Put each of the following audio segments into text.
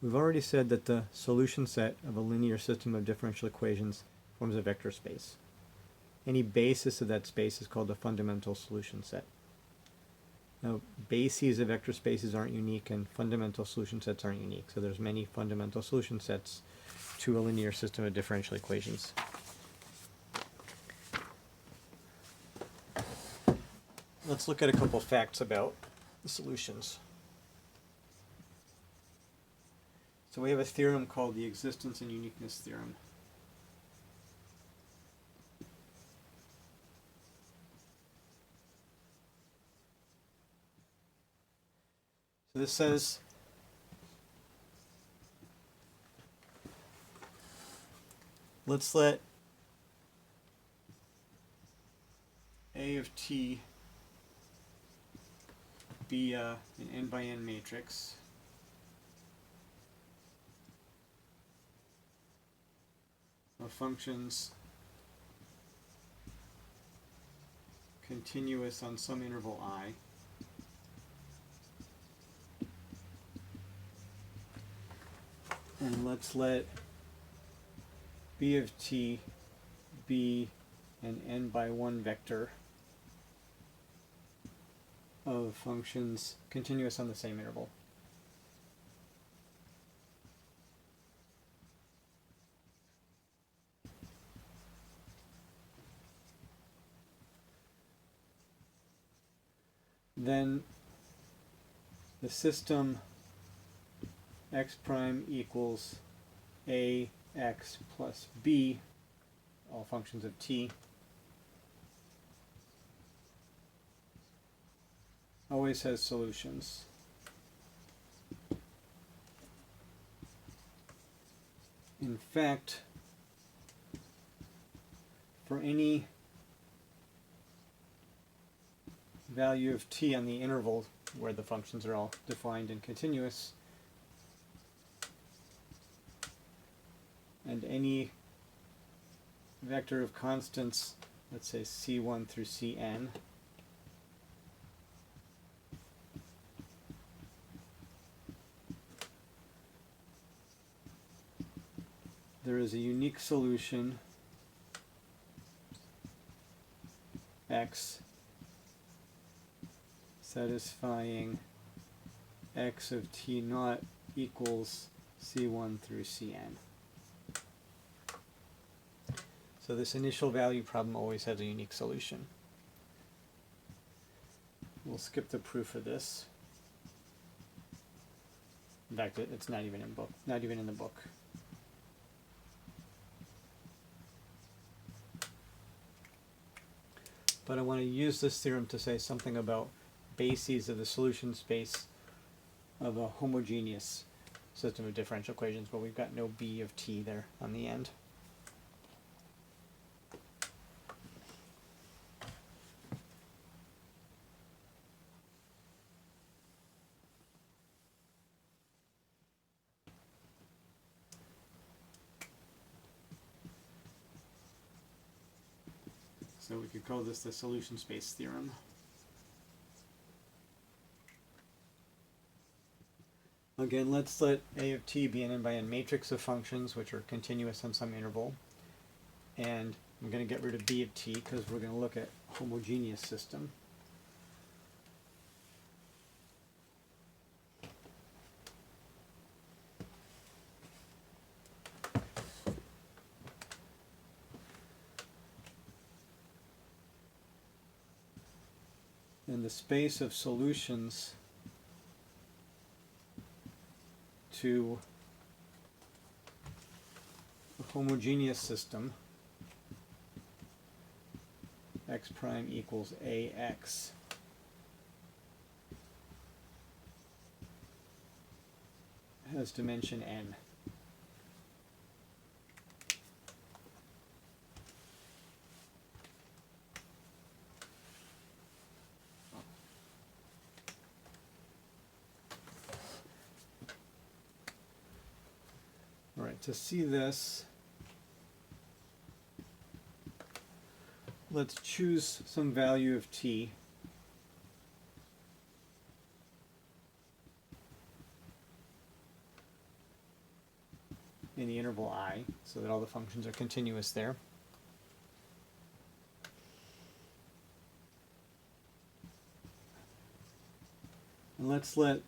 We've already said that the solution set of a linear system of differential equations forms a vector space. Any basis of that space is called the fundamental solution set. Now, bases of vector spaces aren't unique and fundamental solution sets aren't unique, so there's many fundamental solution sets to a linear system of differential equations. Let's look at a couple facts about the solutions. So we have a theorem called the existence and uniqueness theorem. So this says let's let A of t be an n by n matrix of functions continuous on some interval I, and let's let B of t be an n by 1 vector of functions continuous on the same interval. Then the system x prime equals ax plus b, all functions of t, always has solutions. In fact, for any value of t on the interval where the functions are all defined and continuous, and any vector of constants, let's say c1 through cn, there is a unique solution x satisfying x of t naught equals c1 through cn. So this initial value problem always has a unique solution. We'll skip the proof of this. In fact, it's not even in the book. But I want to use this theorem to say something about bases of the solution space of a homogeneous system of differential equations, but we've got no b of t there on the end. So we could call this the solution space theorem. Again, let's let A of t be an n by n matrix of functions which are continuous on some interval. And I'm going to get rid of B of t because we're going to look at homogeneous system. And the space of solutions to a homogeneous system x prime equals ax has dimension n. Alright, to see this, let's choose some value of t. in the interval I, so that all the functions are continuous there. And let's let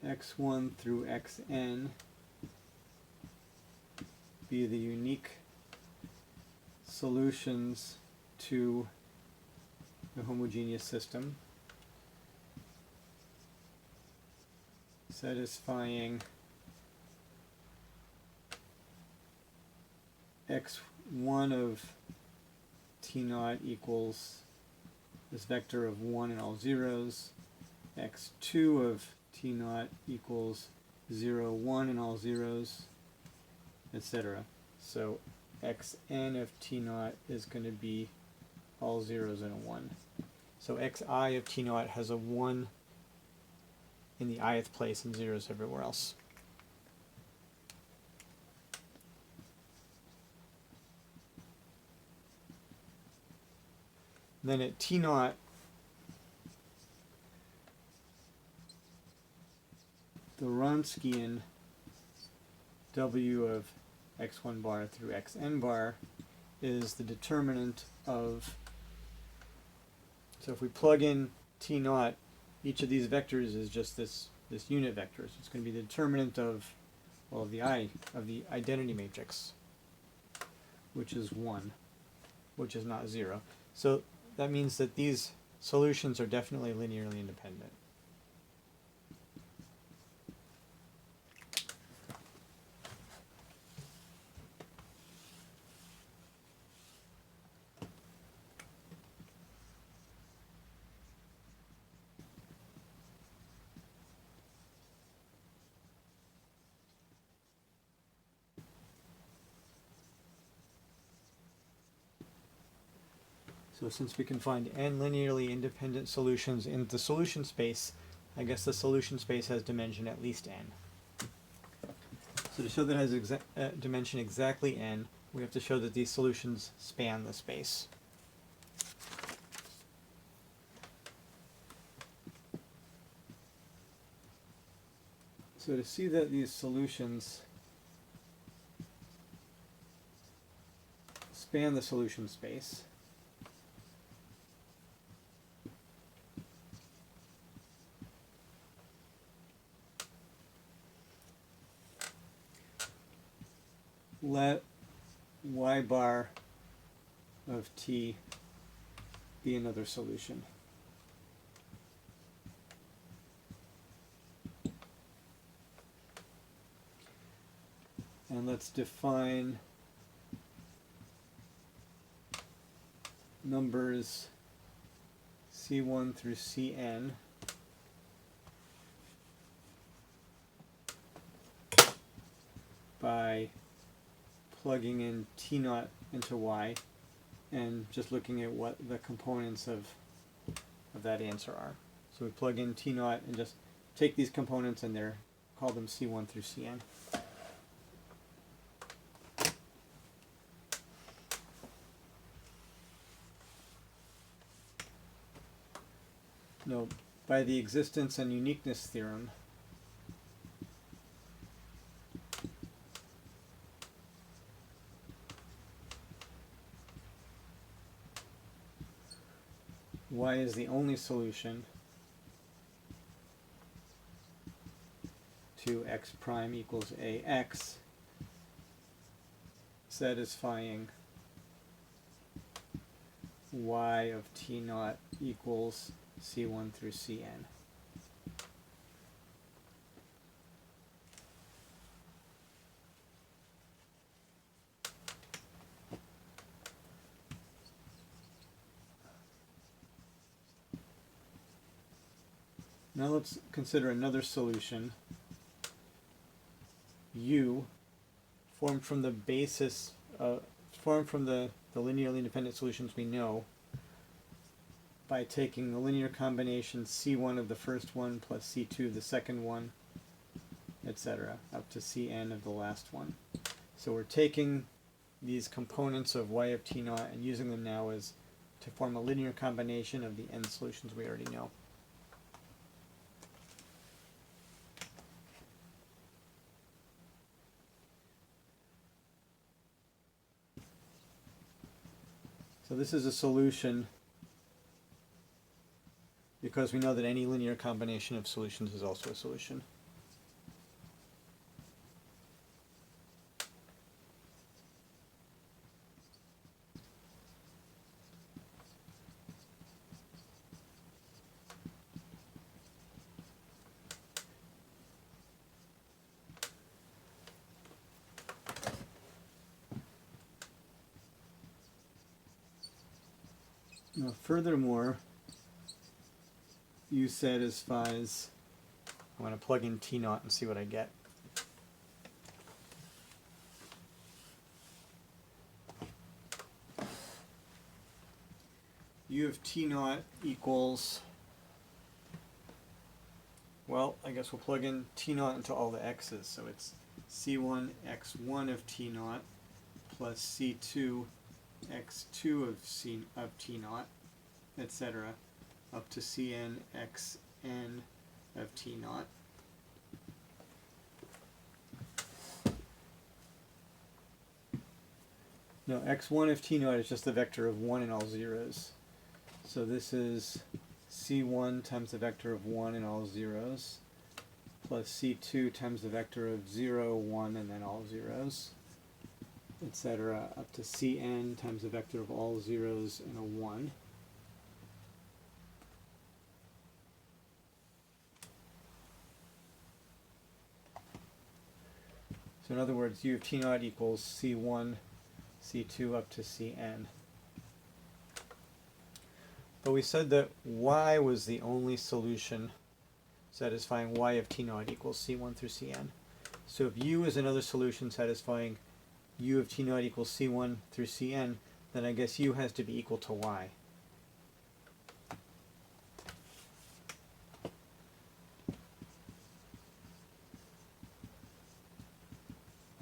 x1 through xn be the unique solutions to the homogeneous system, satisfying x1 of t naught equals this vector of 1 and all zeros, x2 of t naught equals 0, 1 and all zeros, etc. So xn of t naught is going to be all zeros and a 1. So xi of t naught has a 1 in the ith place and zeros everywhere else. Then at t naught, the Wronskian w of x1 bar through xn bar is the determinant of, so if we plug in t naught, each of these vectors is just this unit vector. So it's going to be the determinant of, well, of the identity matrix, which is 1, which is not 0. So that means that these solutions are definitely linearly independent. So since we can find n linearly independent solutions in the solution space, I guess the solution space has dimension at least n. So to show that it has dimension exactly n, we have to show that these solutions span the space. So to see that these solutions span the solution space, let y bar of t be another solution. And let's define numbers c1 through cn by plugging in t naught into y and just looking at what the components of that answer are. So we plug in t naught and just take these components and call them c1 through cn. Now, by the existence and uniqueness theorem, y is the only solution to x prime equals ax, satisfying y of t naught equals c1 through cn. Now let's consider another solution, u, formed from the basis, formed from the linearly independent solutions we know by taking the linear combination c1 of the first one plus c2 of the second one, etc., up to cn of the last one. So we're taking these components of y of t naught and using them now as to form a linear combination of the n solutions we already know. So this is a solution because we know that any linear combination of solutions is also a solution. Now, furthermore, U satisfies, I'm going to plug in T naught and see what I get. U of T naught equals, well, I guess we'll plug in T naught into all the x's. So it's C1 x1 of T naught plus C2 x2 of T naught, etc., up to Cn xn of T naught. Now x1 of T naught is just the vector of 1 and all zeros. So this is C1 times the vector of 1 and all zeros, plus C2 times the vector of 0, 1, and then all zeros, etc., up to Cn times the vector of all zeros and a 1. So in other words, U of T naught equals C1, C2 up to Cn. But we said that y was the only solution satisfying y of T naught equals C1 through Cn. So if U is another solution satisfying U of T naught equals C1 through Cn, then I guess U has to be equal to y.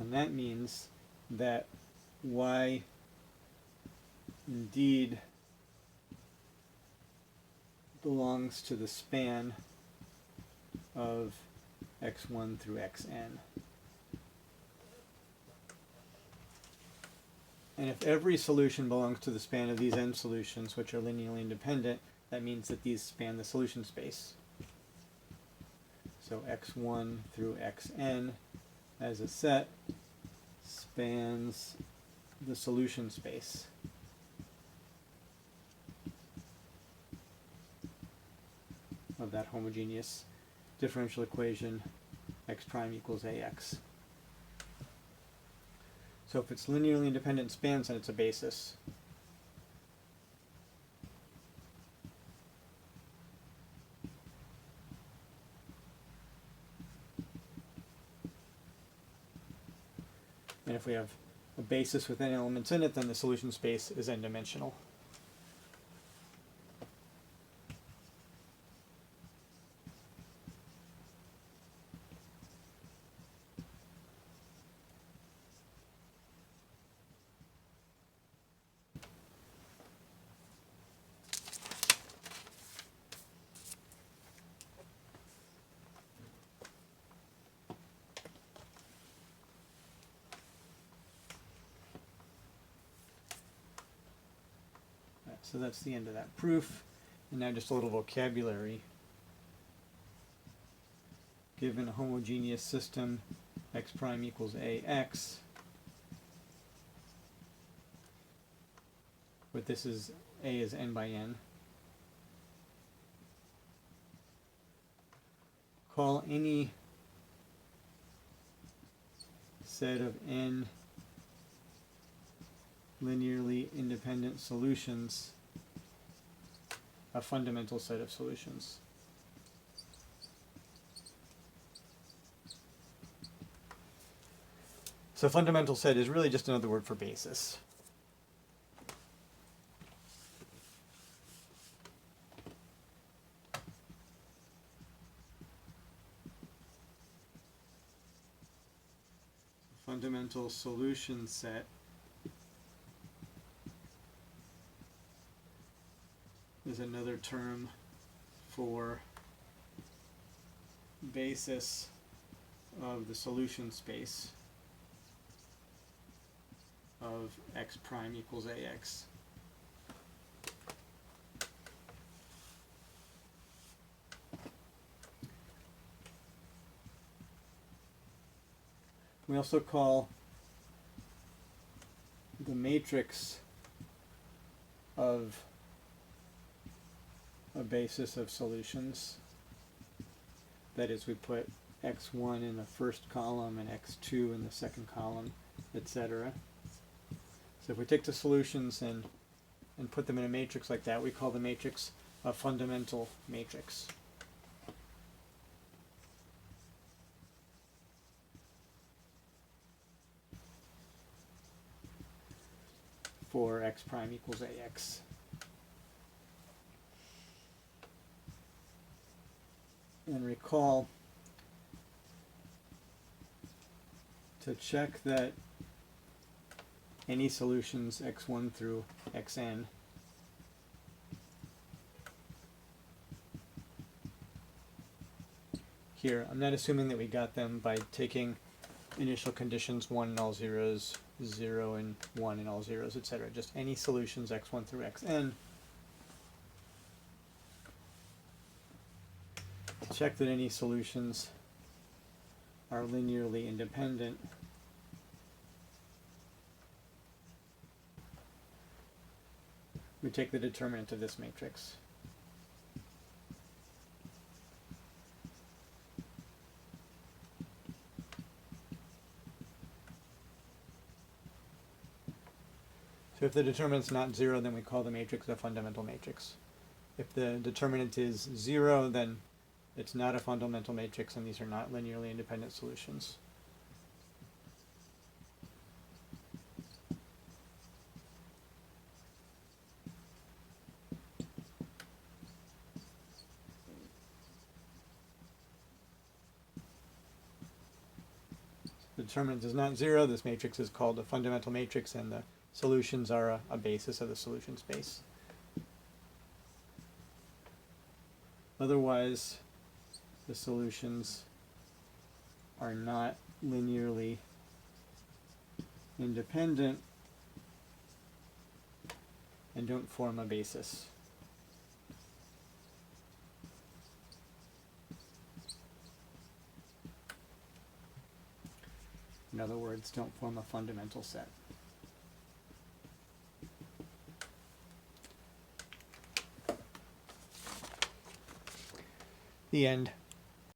And that means that y indeed belongs to the span of x1 through xn. And if every solution belongs to the span of these n solutions, which are linearly independent, that means that these span the solution space. So x1 through xn as a set spans the solution space. Of that homogeneous differential equation x prime equals ax. So if it's linearly independent spans, then it's a basis. And if we have a basis with n elements in it, then the solution space is n-dimensional. So that's the end of that proof. And now just a little vocabulary. Given a homogeneous system, x prime equals ax, but this is a is n by n. Call any set of n linearly independent solutions a fundamental set of solutions. So fundamental set is really just another word for basis. Fundamental solution set is another term for basis of the solution space of x prime equals ax. We also call the matrix of a basis of solutions. That is, we put x1 in the first column and x2 in the second column, etc. So if we take the solutions and put them in a matrix like that, we call the matrix a fundamental matrix. For x prime equals ax. And recall, to check that any solutions x1 through xn here, I'm not assuming that we got them by taking initial conditions 1 and all zeros, 0 and 1 and all zeros, etc. Just any solutions x1 through xn. To check that any solutions are linearly independent, we take the determinant of this matrix. So if the determinant's not 0, then we call the matrix a fundamental matrix. If the determinant is 0, then it's not a fundamental matrix, and these are not linearly independent solutions. The determinant is not 0, this matrix is called a fundamental matrix, and the solutions are a basis of the solution space. Otherwise, the solutions are not linearly independent and don't form a basis. In other words, don't form a fundamental set. The end.